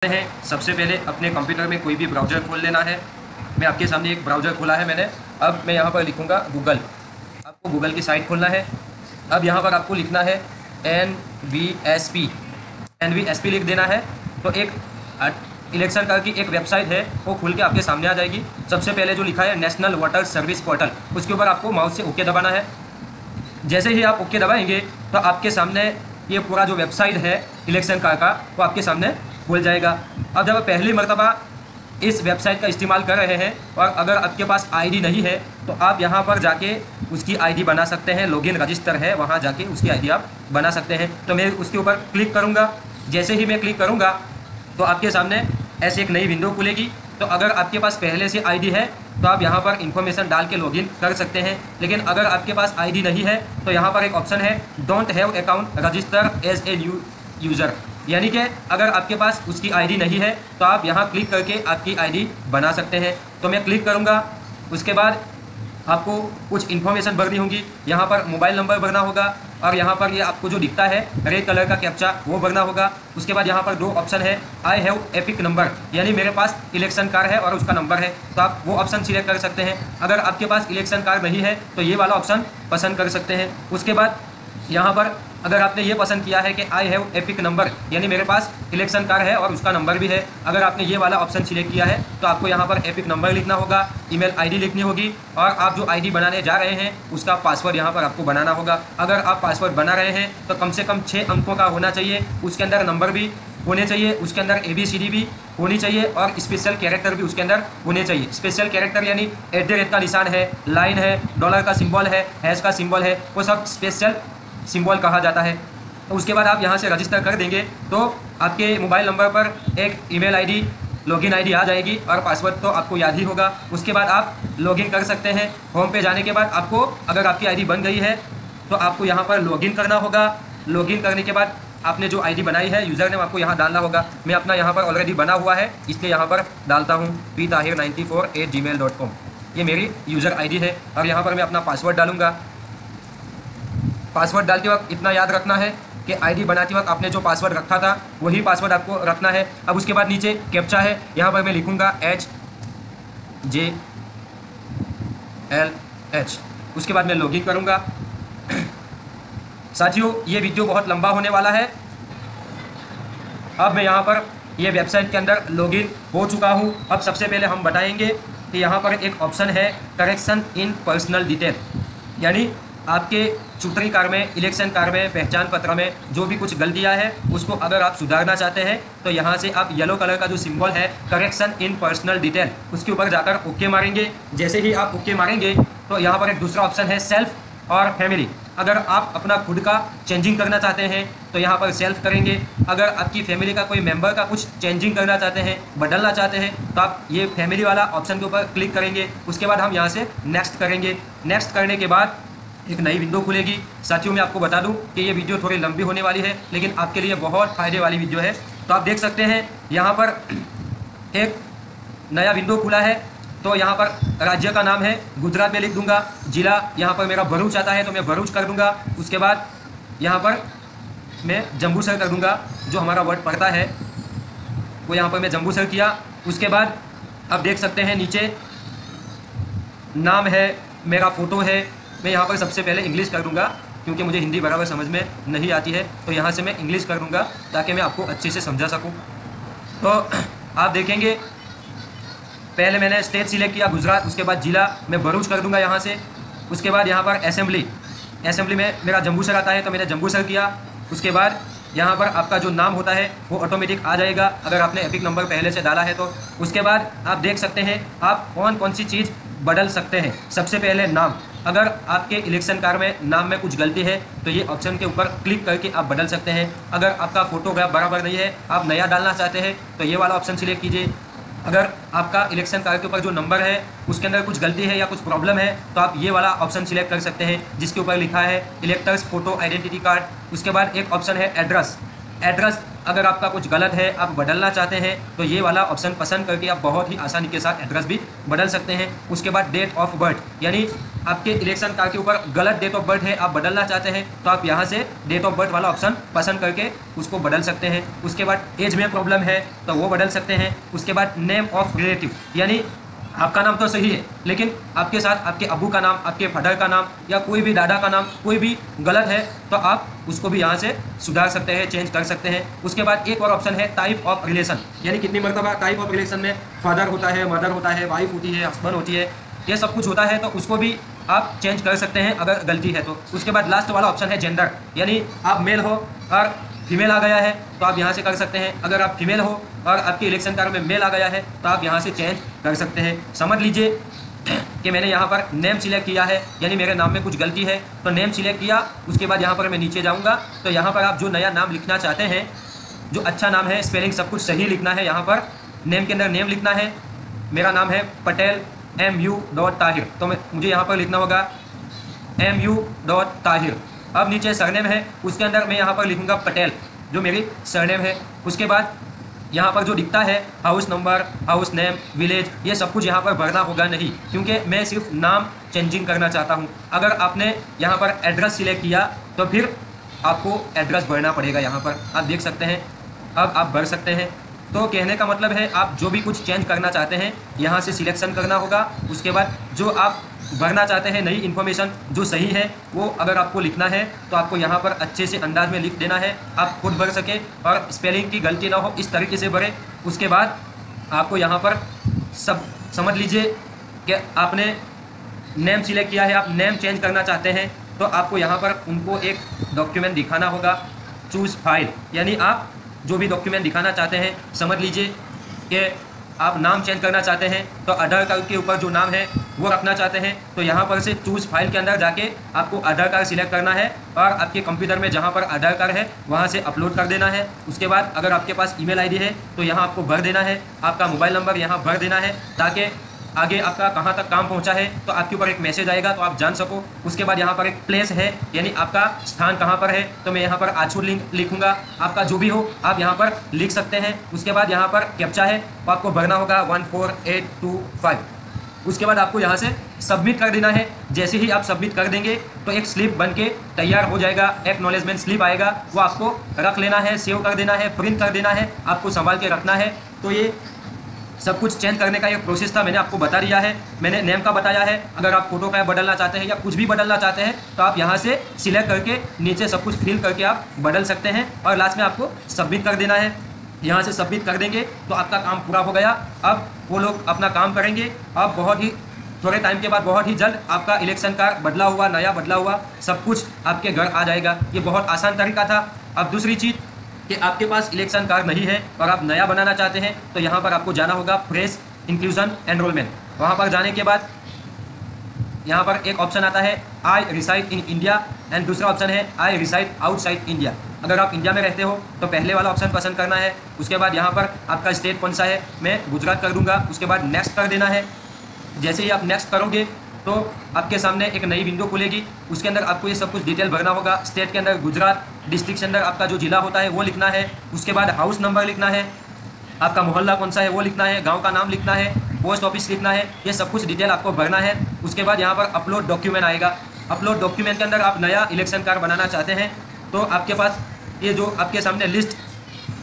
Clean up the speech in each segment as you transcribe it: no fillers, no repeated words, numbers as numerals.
हैं। सबसे पहले अपने कंप्यूटर में कोई भी ब्राउज़र खोल लेना है। मैं आपके सामने एक ब्राउज़र खोला है मैंने। अब मैं यहाँ पर लिखूँगा गूगल। आपको गूगल की साइट खोलना है। अब यहाँ पर आपको लिखना है NVSP लिख देना है। तो एक इलेक्शन का की एक वेबसाइट है वो खुल के आपके सामने आ जाएगी। सबसे पहले जो लिखा है नेशनल वोटर सर्विस पोर्टल, उसके ऊपर आपको माउस से ओके दबाना है। जैसे ही आप ओके दबाएंगे तो आपके सामने ये पूरा जो वेबसाइट है इलेक्शन का वो आपके सामने खुल जाएगा। अब जब पहली मर्तबा इस वेबसाइट का इस्तेमाल कर रहे हैं और अगर आपके पास आईडी नहीं है तो आप यहाँ पर जाके उसकी आईडी बना सकते हैं। लॉगिन रजिस्टर है, वहाँ जाके उसकी आईडी आप बना सकते हैं। तो मैं उसके ऊपर क्लिक करूँगा। जैसे ही मैं क्लिक करूँगा तो आपके सामने ऐसी एक नई विंडो खुलेगी। तो अगर आपके पास पहले से आईडी है तो आप यहाँ पर इन्फॉर्मेशन डाल के लॉगिन कर सकते हैं। लेकिन अगर आपके पास आईडी नहीं है तो यहाँ पर एक ऑप्शन है don't have account register as a user, यानी कि अगर आपके पास उसकी आईडी नहीं है तो आप यहाँ क्लिक करके आपकी आईडी बना सकते हैं। तो मैं क्लिक करूँगा। उसके बाद आपको कुछ इन्फॉर्मेशन भरनी होगी। यहाँ पर मोबाइल नंबर भरना होगा और यहाँ पर ये आपको जो दिखता है रेड कलर का कैप्चा वो भरना होगा। उसके बाद यहाँ पर दो ऑप्शन है आई हैव एपिक नंबर, यानी मेरे पास इलेक्शन कार्ड है और उसका नंबर है, तो आप वो ऑप्शन सिलेक्ट कर सकते हैं। अगर आपके पास इलेक्शन कार्ड नहीं है तो ये वाला ऑप्शन पसंद कर सकते हैं। उसके बाद यहाँ पर अगर आपने ये पसंद किया है कि आई हैव एपिक नंबर, यानी मेरे पास इलेक्शन कार्ड है और उसका नंबर भी है, अगर आपने ये वाला ऑप्शन सिलेक्ट किया है तो आपको यहाँ पर एपिक नंबर लिखना होगा, ईमेल आईडी लिखनी होगी और आप जो आईडी बनाने जा रहे हैं उसका पासवर्ड यहाँ पर आपको बनाना होगा। अगर आप पासवर्ड बना रहे हैं तो कम से कम 6 अंकों का होना चाहिए। उसके अंदर नंबर भी होने चाहिए, उसके अंदर ABCD भी होनी चाहिए और स्पेशल कैरेक्टर भी उसके अंदर होने चाहिए। स्पेशल कैरेक्टर यानी @ का निशान है, लाइन है, डॉलर का सिंबल है, हैश का सिंबल है, वो सब स्पेशल सिंबल कहा जाता है। तो उसके बाद आप यहाँ से रजिस्टर कर देंगे तो आपके मोबाइल नंबर पर एक ईमेल आईडी, लॉगिन आईडी आ जाएगी और पासवर्ड तो आपको याद ही होगा। उसके बाद आप लॉगिन कर सकते हैं। होम पे जाने के बाद आपको अगर आपकी आईडी बन गई है तो आपको यहाँ पर लॉगिन करना होगा। लॉगिन करने के बाद आपने जो आईडी बनाई है यूज़र नेम आपको यहाँ डालना होगा। मैं अपना यहाँ पर ऑलरेडी बना हुआ है इसलिए यहाँ पर डालता हूँ ptahir94@gmail.com। ये मेरी यूज़र आईडी है और यहाँ पर मैं अपना पासवर्ड डालूँगा। पासवर्ड डालते वक्त इतना याद रखना है कि आईडी बनाते वक्त आपने जो पासवर्ड रखा था वही पासवर्ड आपको रखना है। अब उसके बाद नीचे कैप्चा है, यहाँ पर मैं लिखूँगा HJLH। उसके बाद मैं लॉगिन करूँगा। साथियों, ये वीडियो बहुत लंबा होने वाला है। अब मैं यहाँ पर ये वेबसाइट के अंदर लॉगिन हो चुका हूँ। अब सबसे पहले हम बताएंगे कि यहाँ पर एक ऑप्शन है करेक्शन इन पर्सनल डिटेल, यानी आपके चुनावी कार्ड में, इलेक्शन कार्ड में, पहचान पत्र में जो भी कुछ गलतियां हैं उसको अगर आप सुधारना चाहते हैं तो यहाँ से आप येलो कलर का जो सिंबल है करेक्शन इन पर्सनल डिटेल उसके ऊपर जाकर ओके मारेंगे। जैसे ही आप ओके मारेंगे तो यहाँ पर एक दूसरा ऑप्शन है सेल्फ और फैमिली। अगर आप अपना खुद का चेंजिंग करना चाहते हैं तो यहाँ पर सेल्फ करेंगे। अगर आपकी फैमिली का कोई मेंबर का कुछ चेंजिंग करना चाहते हैं, बदलना चाहते हैं, तो आप ये फैमिली वाला ऑप्शन के ऊपर क्लिक करेंगे। उसके बाद हम यहाँ से नेक्स्ट करेंगे। नेक्स्ट करने के बाद एक नई विंडो खुलेगी। साथियों, मैं आपको बता दूं कि ये वीडियो थोड़ी लंबी होने वाली है लेकिन आपके लिए बहुत फ़ायदे वाली वीडियो है। तो आप देख सकते हैं यहाँ पर एक नया विंडो खुला है। तो यहाँ पर राज्य का नाम है गुजरात में लिख दूंगा। ज़िला यहाँ पर मेरा भरूच आता है तो मैं भरूच कर दूंगा। उसके बाद यहाँ पर मैं जम्बूसर कर दूंगा, जो हमारा वर्ड पड़ता है वो यहाँ पर मैं जम्बूसर किया। उसके बाद आप देख सकते हैं नीचे नाम है, मेरा फ़ोटो है। मैं यहाँ पर सबसे पहले इंग्लिश कर दूंगा क्योंकि मुझे हिंदी बराबर समझ में नहीं आती है, तो यहाँ से मैं इंग्लिश कर दूंगा ताकि मैं आपको अच्छे से समझा सकूँ। तो आप देखेंगे पहले मैंने स्टेट सिलेक्ट किया गुजरात, उसके बाद ज़िला मैं भरूच कर दूंगा यहाँ से। उसके बाद यहाँ पर असेंबली में मेरा जम्बूसर आता है तो मैंने जम्बूसर किया। उसके बाद यहाँ पर आपका जो नाम होता है वो ऑटोमेटिक आ जाएगा अगर आपने एपिक नंबर पहले से डाला है तो। उसके बाद आप देख सकते हैं आप कौन सी चीज़ बदल सकते हैं। सबसे पहले नाम, अगर आपके इलेक्शन कार्ड में नाम में कुछ गलती है तो ये ऑप्शन के ऊपर क्लिक करके आप बदल सकते हैं। अगर आपका फोटोग्राफ बराबर नहीं है, आप नया डालना चाहते हैं तो ये वाला ऑप्शन सिलेक्ट कीजिए। अगर आपका इलेक्शन कार्ड के ऊपर जो नंबर है उसके अंदर कुछ गलती है या कुछ प्रॉब्लम है तो आप ये वाला ऑप्शन सिलेक्ट कर सकते हैं जिसके ऊपर लिखा है इलेक्टर्स फोटो आइडेंटिटी कार्ड। उसके बाद एक ऑप्शन है एड्रेस, एड्रेस अगर आपका कुछ गलत है, आप बदलना चाहते हैं, तो ये वाला ऑप्शन पसंद करके आप बहुत ही आसानी के साथ एड्रेस भी बदल सकते हैं। उसके बाद डेट ऑफ बर्थ, यानी आपके इलेक्शन कार्ड के ऊपर गलत डेट ऑफ बर्थ है, आप बदलना चाहते हैं, तो आप यहाँ से डेट ऑफ बर्थ वाला ऑप्शन पसंद करके उसको बदल सकते हैं। उसके बाद एज में प्रॉब्लम है तो वो बदल सकते हैं। उसके बाद नेम ऑफ रिलेटिव, यानी आपका नाम तो सही है लेकिन आपके साथ आपके अबू का नाम, आपके फादर का नाम या कोई भी दादा का नाम कोई भी गलत है, तो आप उसको भी यहाँ से सुधार सकते हैं, चेंज कर सकते हैं। उसके बाद एक और ऑप्शन है टाइप ऑफ रिलेशन, यानी कितनी मरतबा टाइप ऑफ रिलेशन में फादर होता है, मदर होता है, वाइफ होती है, हस्बैंड होती है, ये सब कुछ होता है, तो उसको भी आप चेंज कर सकते हैं अगर गलती है तो। उसके बाद लास्ट वाला ऑप्शन है जेंडर, यानी आप मेल हो और फीमेल आ गया है तो आप यहाँ से कर सकते हैं। अगर आप फीमेल हो और आपके इलेक्शन कार्ड में मेल आ गया है तो आप यहाँ से चेंज कर सकते हैं। समझ लीजिए कि मैंने यहाँ पर नेम सिलेक्ट किया है, यानी मेरे नाम में कुछ गलती है तो नेम सिलेक्ट किया। उसके बाद यहाँ पर मैं नीचे जाऊँगा तो यहाँ पर आप जो नया नाम लिखना चाहते हैं, जो अच्छा नाम है, स्पेलिंग सब कुछ सही लिखना है। यहाँ पर नेम के अंदर नेम लिखना है, मेरा नाम है पटेल MU.ताहिर, तो मुझे यहाँ पर लिखना होगा MU.ताहिर। अब नीचे सरनेम है, उसके अंदर मैं यहाँ पर लिखूँगा पटेल, जो मेरी सरनेम है। उसके बाद यहाँ पर जो दिखता है house number, house name, village, ये सब कुछ यहाँ पर भरना होगा नहीं, क्योंकि मैं सिर्फ नाम चेंजिंग करना चाहता हूँ। अगर आपने यहाँ पर एड्रेस सिलेक्ट किया तो फिर आपको एड्रेस भरना पड़ेगा। यहाँ पर आप देख सकते हैं, अब आप भर सकते हैं। तो कहने का मतलब है आप जो भी कुछ चेंज करना चाहते हैं यहाँ से सिलेक्शन करना होगा। उसके बाद जो आप भरना चाहते हैं नई इन्फॉर्मेशन जो सही है वो अगर आपको लिखना है तो आपको यहाँ पर अच्छे से अंदाज में लिख देना है, आप खुद भर सके और स्पेलिंग की गलती ना हो, इस तरीके से भरें। उसके बाद आपको यहाँ पर सब समझ लीजिए कि आपने नेम सिलेक्ट किया है, आप नेम चेंज करना चाहते हैं तो आपको यहाँ पर उनको एक डॉक्यूमेंट दिखाना होगा, चूज़ फाइल, यानी आप जो भी डॉक्यूमेंट दिखाना चाहते हैं, समझ लीजिए कि आप नाम चेंज करना चाहते हैं तो आधार कार्ड के ऊपर जो नाम है वो रखना चाहते हैं, तो यहाँ पर से चूज़ फाइल के अंदर जाके आपको आधार कार्ड सिलेक्ट करना है और आपके कंप्यूटर में जहाँ पर आधार कार्ड है वहाँ से अपलोड कर देना है। उसके बाद अगर आपके पास ईमेल आईडी है तो यहाँ आपको भर देना है, आपका मोबाइल नंबर यहाँ भर देना है, ताकि आगे आपका कहाँ तक काम पहुँचा है तो आपके ऊपर एक मैसेज आएगा तो आप जान सको। उसके बाद यहाँ पर एक प्लेस है, यानी आपका स्थान कहाँ पर है, तो मैं यहाँ पर आछू लिखूँगा, आपका जो भी हो आप यहाँ पर लिख सकते हैं। उसके बाद यहाँ पर कैप्चा है तो आपको भरना होगा 14825। उसके बाद आपको यहाँ से सबमिट कर देना है। जैसे ही आप सबमिट कर देंगे तो एक स्लिप बन के तैयार हो जाएगा, एक्नॉलेजमेंट स्लिप आएगा, वो आपको रख लेना है, सेव कर देना है, प्रिंट कर देना है, आपको संभाल के रखना है। तो ये सब कुछ चेंज करने का एक प्रोसेस था, मैंने आपको बता दिया है। मैंने नेम का बताया है, अगर आप फोटो का बदलना चाहते हैं या कुछ भी बदलना चाहते हैं तो आप यहाँ से सिलेक्ट करके नीचे सब कुछ फिल करके आप बदल सकते हैं और लास्ट में आपको सबमिट कर देना है। यहाँ से सबमिट कर देंगे तो आपका काम पूरा हो गया। अब वो लोग अपना काम करेंगे। अब बहुत ही थोड़े टाइम के बाद बहुत ही जल्द आपका इलेक्शन कार्ड बदला हुआ, नया बदला हुआ सब कुछ आपके घर आ जाएगा। ये बहुत आसान तरीका था। अब दूसरी चीज़ कि आपके पास इलेक्शन कार्ड नहीं है और आप नया बनाना चाहते हैं तो यहाँ पर आपको जाना होगा फ्रेश इंक्लूजन एनरोलमेंट। वहाँ पर जाने के बाद यहाँ पर एक ऑप्शन आता है आई रिसाइड इन इंडिया एंड दूसरा ऑप्शन है आई रिसाइड आउटसाइड इंडिया। अगर आप इंडिया में रहते हो तो पहले वाला ऑप्शन पसंद करना है। उसके बाद यहाँ पर आपका स्टेट कौन सा है, मैं गुजरात कर दूँगा। उसके बाद नेक्स्ट कर देना है। जैसे ही आप नेक्स्ट करोगे तो आपके सामने एक नई विंडो खुलेगी, उसके अंदर आपको ये सब कुछ डिटेल भरना होगा। स्टेट के अंदर गुजरात, डिस्ट्रिक्ट के अंदर आपका जो जिला होता है वो लिखना है। उसके बाद हाउस नंबर लिखना है, आपका मोहल्ला कौन सा है वो लिखना है, गांव का नाम लिखना है, पोस्ट ऑफिस लिखना है, ये सब कुछ डिटेल आपको भरना है। उसके बाद यहाँ पर अपलोड डॉक्यूमेंट आएगा। अपलोड डॉक्यूमेंट के अंदर आप नया इलेक्शन कार्ड बनाना चाहते हैं तो आपके पास ये जो आपके सामने लिस्ट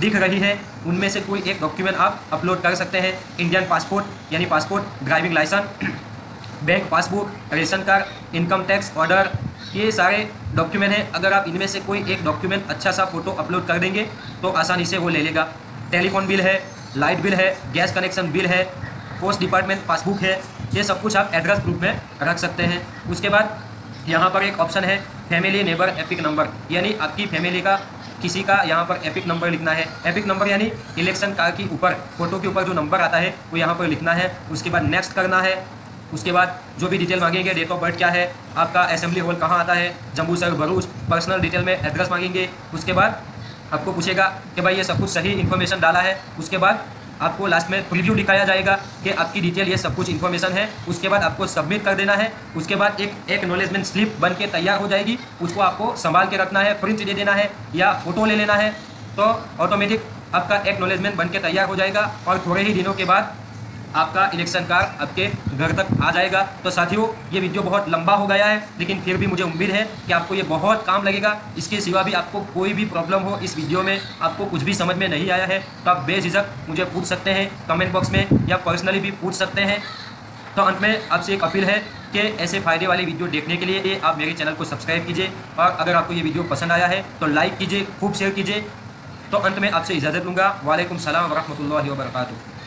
दिख रही है उनमें से कोई एक डॉक्यूमेंट आप अपलोड कर सकते हैं। इंडियन पासपोर्ट यानी passport, driving license, bank passbook, ration card, income tax order, ये सारे डॉक्यूमेंट हैं। अगर आप इनमें से कोई एक डॉक्यूमेंट अच्छा सा फोटो अपलोड कर देंगे तो आसानी से वो ले लेगा। टेलीफोन बिल है, लाइट बिल है, गैस कनेक्शन बिल है, पोस्ट डिपार्टमेंट पासबुक है, ये सब कुछ आप एड्रेस प्रूफ में रख सकते हैं। उसके बाद यहाँ पर एक ऑप्शन है फैमिली नेबर एपिक नंबर, यानी आपकी फैमिली का किसी का यहाँ पर एपिक नंबर लिखना है। एपिक नंबर यानी इलेक्शन कार्ड के ऊपर, फोटो के ऊपर जो नंबर आता है वो यहाँ पर लिखना है। उसके बाद नेक्स्ट करना है। उसके बाद जो भी डिटेल मांगेंगे, डेट ऑफ बर्थ क्या है, आपका असेंबली हॉल कहाँ आता है, जम्मूसर, भरूच, पर्सनल डिटेल में एड्रेस मांगेंगे। उसके बाद आपको पूछेगा कि भाई ये सब कुछ सही इन्फॉर्मेशन डाला है। उसके बाद आपको लास्ट में प्रीव्यू दिखाया जाएगा कि आपकी डिटेल ये सब कुछ इन्फॉर्मेशन है। उसके बाद आपको सबमिट कर देना है। उसके बाद एक एक्नॉलेजमेंट स्लिप बन के तैयार हो जाएगी, उसको आपको संभाल के रखना है, प्रिंट दे देना है या फोटो ले लेना है। तो ऑटोमेटिक आपका एक्नॉलेजमेंट बन के तैयार हो जाएगा और थोड़े ही दिनों के बाद आपका इलेक्शन कार्ड आपके घर तक आ जाएगा। तो साथियों, ये वीडियो बहुत लंबा हो गया है, लेकिन फिर भी मुझे उम्मीद है कि आपको ये बहुत काम लगेगा। इसके सिवा भी आपको कोई भी प्रॉब्लम हो, इस वीडियो में आपको कुछ भी समझ में नहीं आया है, तो आप बेझिझक मुझे पूछ सकते हैं कमेंट बॉक्स में, या पर्सनली भी पूछ सकते हैं। तो अंत में आपसे एक अपील है कि ऐसे फ़ायदे वाली वीडियो देखने के लिए आप मेरे चैनल को सब्सक्राइब कीजिए, और अगर आपको ये वीडियो पसंद आया है तो लाइक कीजिए, खूब शेयर कीजिए। तो अंत में आपसे इजाज़त लूँगा। वालेकुम सलाम व रहमतुल्लाहि व बरकातुहू।